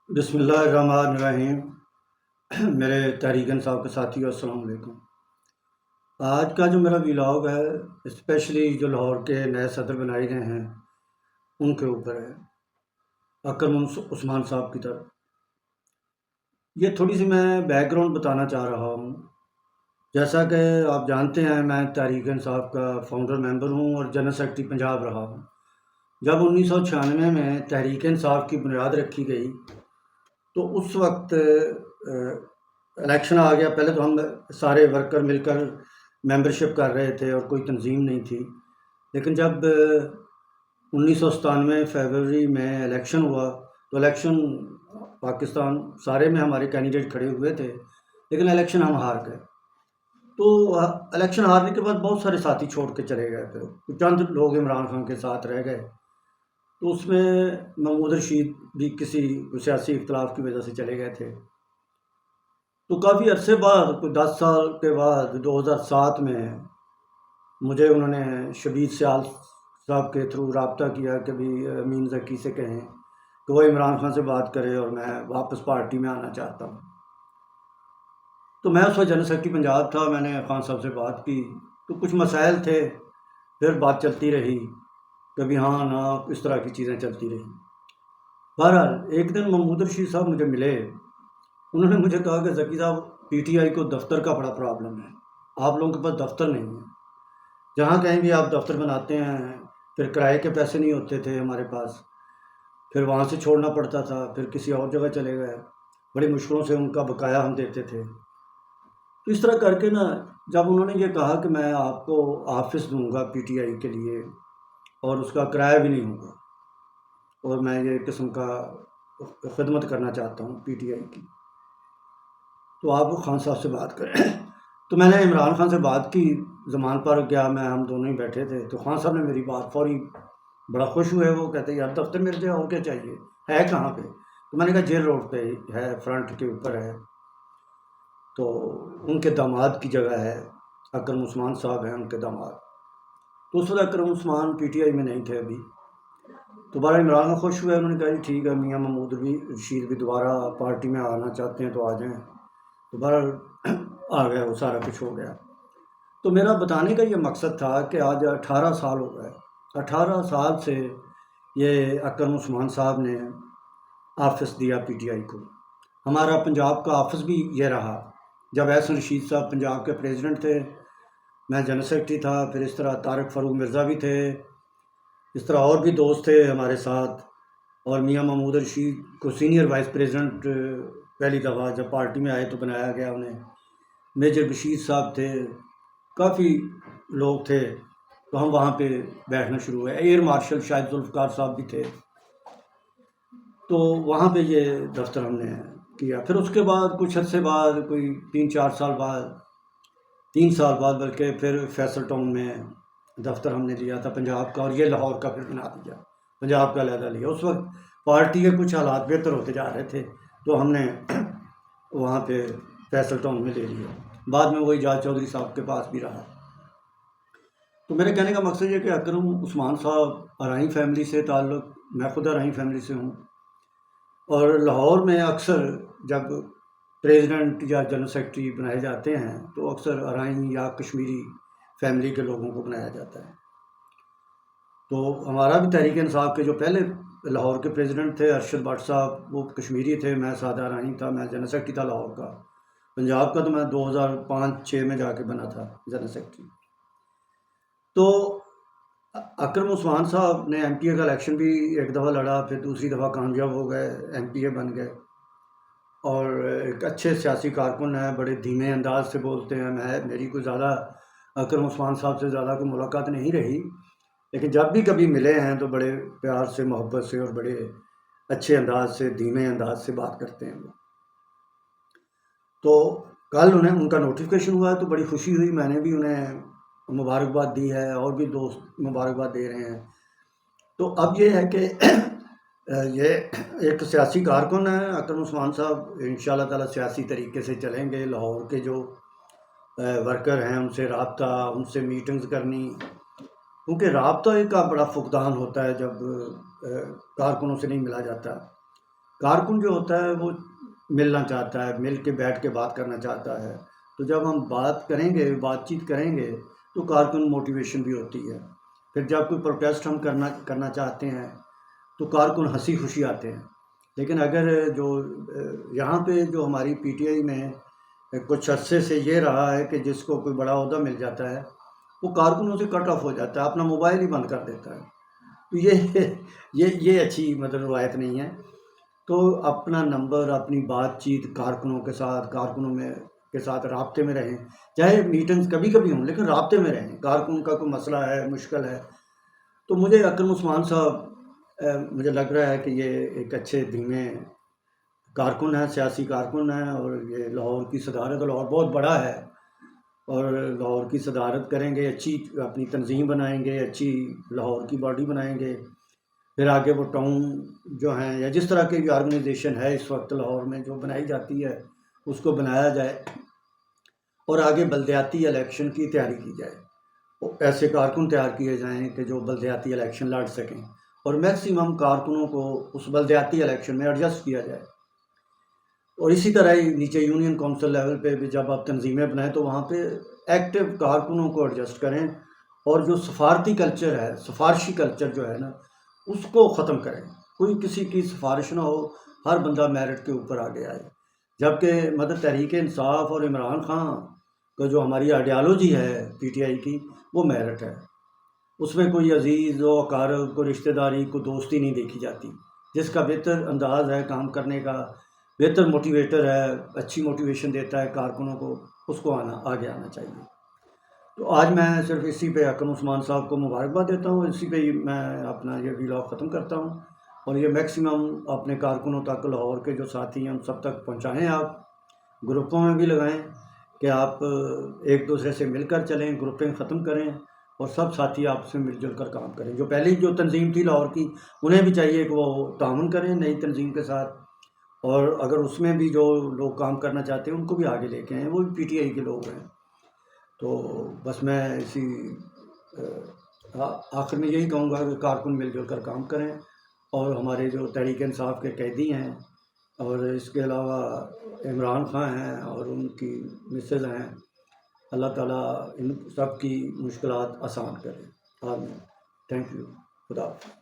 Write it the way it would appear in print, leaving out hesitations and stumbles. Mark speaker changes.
Speaker 1: بسم اللہ الرحمن الرحیم۔ میرے تحریک انصاف کے ساتھیوں، السلام علیکم۔ آج کا جو میرا ولاگ ہے اسپیشلی جو لاہور کے نئے صدر بنائے گئے ہیں ان کے اوپر ہے، اکرم عثمان صاحب کی طرف۔ یہ تھوڑی سی میں بیک گراؤنڈ بتانا چاہ رہا ہوں۔ جیسا کہ آپ جانتے ہیں میں تحریک انصاف کا فاؤنڈر ممبر ہوں اور جنرل سیکرٹری پنجاب رہا ہوں۔ جب 1996 میں تحریک انصاف کی بنیاد رکھی گئی تو اس وقت الیکشن آ گیا۔ پہلے تو ہم سارے ورکر مل کر ممبرشپ کر رہے تھے اور کوئی تنظیم نہیں تھی، لیکن جب 1997 فیبروری میں الیکشن ہوا تو الیکشن پاکستان سارے میں ہمارے کینڈیڈیٹ کھڑے ہوئے تھے، لیکن الیکشن ہم ہار گئے۔ تو الیکشن ہارنے کے بعد بہت سارے ساتھی چھوڑ کے چلے گئے تھے، چند لوگ عمران خان کے ساتھ رہ گئے۔ تو اس میں محمود رشید بھی کسی سیاسی اختلاف کی وجہ سے چلے گئے تھے۔ تو کافی عرصے بعد، کوئی 10 سال کے بعد 2007 میں مجھے انہوں نے شبیر سیال صاحب کے تھرو رابطہ کیا کہ بھی امین ذکی سے کہیں کہ وہ عمران خان سے بات کرے اور میں واپس پارٹی میں آنا چاہتا ہوں۔ تو میں اس وقت جنرل سیکرٹری پنجاب تھا، میں نے خان صاحب سے بات کی تو کچھ مسائل تھے، پھر بات چلتی رہی، کبھی ہاں نہ، اس طرح کی چیزیں چلتی رہی۔ بہرحال ایک دن محمود رشید صاحب مجھے ملے، انہوں نے مجھے کہا کہ ذکی صاحب پی ٹی آئی کو دفتر کا بڑا پرابلم ہے، آپ لوگوں کے پاس دفتر نہیں ہے، جہاں کہیں بھی آپ دفتر بناتے ہیں پھر کرائے کے پیسے نہیں ہوتے تھے ہمارے پاس، پھر وہاں سے چھوڑنا پڑتا تھا، پھر کسی اور جگہ چلے گئے، بڑی مشکلوں سے ان کا بقایا ہم دیتے تھے۔ تو اس طرح کر کے نا، جب انہوں نے یہ کہا کہ میں آپ کو آفس دوں گا پی ٹی آئی کے لیے اور اس کا کرایہ بھی نہیں ہوگا اور میں یہ قسم کا خدمت کرنا چاہتا ہوں پی ٹی آئی کی، تو آپ خان صاحب سے بات کریں۔ تو میں نے عمران خان سے بات کی، زمان پر گیا میں، ہم دونوں ہی بیٹھے تھے، تو خان صاحب نے میری بات فوری بڑا خوش ہوئے، وہ کہتے یار دفتر مل جائے اور کیا چاہیے، ہے کہاں پہ؟ تو میں نے کہا جیل روڈ پہ ہے، فرنٹ کے اوپر ہے۔ تو ان کے داماد کی جگہ ہے، اکرم عثمان صاحب ہیں ان کے داماد۔ تو اس وقت اکرم عثمان پی ٹی آئی میں نہیں تھے ابھی۔ تو بارہ عمران خان خوش ہوئے، انہوں نے کہا جی ٹھیک ہے، میاں محمود رشید بھی دوبارہ پارٹی میں آنا چاہتے ہیں تو آ جائیں۔ دوبارہ آ گیا، وہ سارا کچھ ہو گیا۔ تو میرا بتانے کا یہ مقصد تھا کہ آج 18 سال ہو گئے، 18 سال سے یہ اکرم عثمان صاحب نے آفس دیا پی ٹی آئی کو۔ ہمارا پنجاب کا آفس بھی یہ رہا، جب احسن رشید صاحب پنجاب کے پریزیڈنٹ تھے، میں جنرل سیکرٹری تھا، پھر اس طرح طارق فاروق مرزا بھی تھے، اس طرح اور بھی دوست تھے ہمارے ساتھ، اور میاں محمود رشید کو سینئر وائس پریزیڈنٹ پہلی دفعہ جب پارٹی میں آئے تو بنایا گیا انہیں، میجر بشیر صاحب تھے، کافی لوگ تھے۔ تو ہم وہاں پہ بیٹھنا شروع ہوئے، ایئر مارشل شاہد ذوالفقار صاحب بھی تھے، تو وہاں پہ یہ دفتر ہم نے کیا۔ پھر اس کے بعد کچھ عرصے بعد، کوئی 3-4 سال بعد، 3 سال بعد بلکہ، پھر فیصل ٹاؤن میں دفتر ہم نے لیا تھا پنجاب کا، اور یہ لاہور کا پھر بنا دیا، پنجاب کا علیحدہ لیا۔ اس وقت پارٹی کے کچھ حالات بہتر ہوتے جا رہے تھے تو ہم نے وہاں پہ فیصل ٹاؤن میں لے لیا، بعد میں وہی جاج چودھری صاحب کے پاس بھی رہا۔ تو میرے کہنے کا مقصد یہ کہ اکرم عثمان صاحب ارائیں فیملی سے تعلق، میں خود ارائیں فیملی سے ہوں، اور لاہور میں اکثر جب پریزیڈنٹ یا جنرل سیکرٹری بنائے جاتے ہیں تو اکثر ارائیں یا کشمیری فیملی کے لوگوں کو بنایا جاتا ہے۔ تو ہمارا بھی تحریک انصاف کے جو پہلے لاہور کے پریزیڈنٹ تھے ارشد بٹ صاحب، وہ کشمیری تھے، میں سادہ ارائیں تھا، میں جنرل سیکرٹری تھا لاہور کا۔ پنجاب کا تو میں 2005-06 میں جا کے بنا تھا جنرل سیکرٹری۔ تو اکرم عثمان صاحب نے ایم پی اے کا الیکشن بھی ایک دفعہ لڑا، پھر دوسری دفعہ کامیاب ہو گئے، ایم پی اے بن گئے، اور ایک اچھے سیاسی کارکن ہیں، بڑے دھیمے انداز سے بولتے ہیں۔ میری کوئی زیادہ اکرم عثمان صاحب سے زیادہ کوئی ملاقات نہیں رہی، لیکن جب بھی کبھی ملے ہیں تو بڑے پیار سے، محبت سے، اور بڑے اچھے انداز سے، دھیمے انداز سے بات کرتے ہیں وہ۔ تو کل ان کا نوٹیفیکیشن ہوا تو بڑی خوشی ہوئی، میں نے بھی انہیں مبارکباد دی ہے، اور بھی دوست مبارکباد دے رہے ہیں۔ تو اب یہ ہے کہ یہ ایک سیاسی کارکن ہے اکرم عثمان صاحب، انشاءاللہ تعالی سیاسی طریقے سے چلیں گے، لاہور کے جو ورکر ہیں ان سے رابطہ، ان سے میٹنگز کرنی، کیونکہ رابطہ کا بڑا فقدان ہوتا ہے جب کارکنوں سے نہیں ملا جاتا۔ کارکن جو ہوتا ہے وہ ملنا چاہتا ہے، مل کے بیٹھ کے بات کرنا چاہتا ہے، تو جب ہم بات کریں گے، بات چیت کریں گے تو کارکن موٹیویشن بھی ہوتی ہے. پھر جب کوئی پروٹیسٹ ہم کرنا چاہتے ہیں تو کارکن ہنسی خوشی آتے ہیں. لیکن اگر جو یہاں پہ جو ہماری پی ٹی آئی میں کچھ عرصے سے یہ رہا ہے کہ جس کو کوئی بڑا عہدہ مل جاتا ہے وہ کارکنوں سے کٹ آف ہو جاتا ہے، اپنا موبائل ہی بند کر دیتا ہے. تو یہ اچھی مطلب روایت نہیں ہے. تو اپنا نمبر، اپنی بات چیت کارکنوں کے ساتھ رابطے میں رہیں، چاہے میٹنگز کبھی کبھی ہوں لیکن رابطے میں رہیں. کارکن کا کوئی مسئلہ ہے، مشکل ہے، تو مجھے اکرم عثمان صاحب مجھے لگ رہا ہے کہ یہ ایک اچھے دھیمے کارکن ہیں، سیاسی کارکن ہیں، اور یہ لاہور کی صدارت، لاہور بہت بڑا ہے اور لاہور کی صدارت کریں گے، اچھی اپنی تنظیم بنائیں گے، اچھی لاہور کی باڈی بنائیں گے. پھر آگے وہ ٹاؤن جو ہیں یا جس طرح کی بھی آرگنائزیشن ہے اس وقت لاہور میں جو بنائی جاتی ہے اس کو بنایا جائے اور آگے بلدیاتی الیکشن کی تیاری کی جائے. ایسے کارکن تیار کیے جائیں کہ جو بلدیاتی الیکشن لڑ سکیں اور میکسیمم کارکنوں کو اس بلدیاتی الیکشن میں ایڈجسٹ کیا جائے. اور اسی طرح ہی نیچے یونین کونسل لیول پہ بھی جب آپ تنظیمیں بنائیں تو وہاں پہ ایکٹیو کارکنوں کو ایڈجسٹ کریں اور جو سفارتی کلچر ہے، سفارشی کلچر جو ہے نا، اس کو ختم کریں. کوئی کسی کی سفارش نہ ہو، ہر بندہ میرٹ کے اوپر آگے آئے. جبکہ مدد تحریک انصاف اور عمران خان کا جو ہماری آئیڈیالوجی ہے پی ٹی آئی کی، وہ میرٹ ہے. اس میں کوئی عزیز و اقارب، کوئی رشتہ داری، کوئی دوستی نہیں دیکھی جاتی. جس کا بہتر انداز ہے کام کرنے کا، بہتر موٹیویٹر ہے، اچھی موٹیویشن دیتا ہے کارکنوں کو، اس کو آگے آنا چاہیے. تو آج میں صرف اسی پہ اکرم عثمان صاحب کو مبارکباد دیتا ہوں، اسی پہ ہی میں اپنا یہ ویلاگ ختم کرتا ہوں. اور یہ میکسیمم اپنے کارکنوں تک، لاہور کے جو ساتھی ہیں ان سب تک پہنچائیں. آپ گروپوں میں بھی لگائیں کہ آپ ایک دوسرے سے مل کر چلیں، گروپیں ختم کریں اور سب ساتھی آپ سے مل جل کر کام کریں. جو پہلی جو تنظیم تھی لاہور کی، انہیں بھی چاہیے کہ وہ تعاون کریں نئی تنظیم کے ساتھ، اور اگر اس میں بھی جو لوگ کام کرنا چاہتے ہیں ان کو بھی آگے لے کے آئیں، وہ بھی پی ٹی آئی کے لوگ ہیں. تو بس میں اسی آخر میں یہی کہوں گا کہ کارکن مل جل کر کام کریں. اور ہمارے جو تحریک انصاف کے قیدی ہیں اور اس کے علاوہ عمران خان ہیں اور ان کی مسز ہیں، اللہ تعالیٰ ان سب کی مشکلات آسان کرے. آمین. Thank you. خدا حافظ.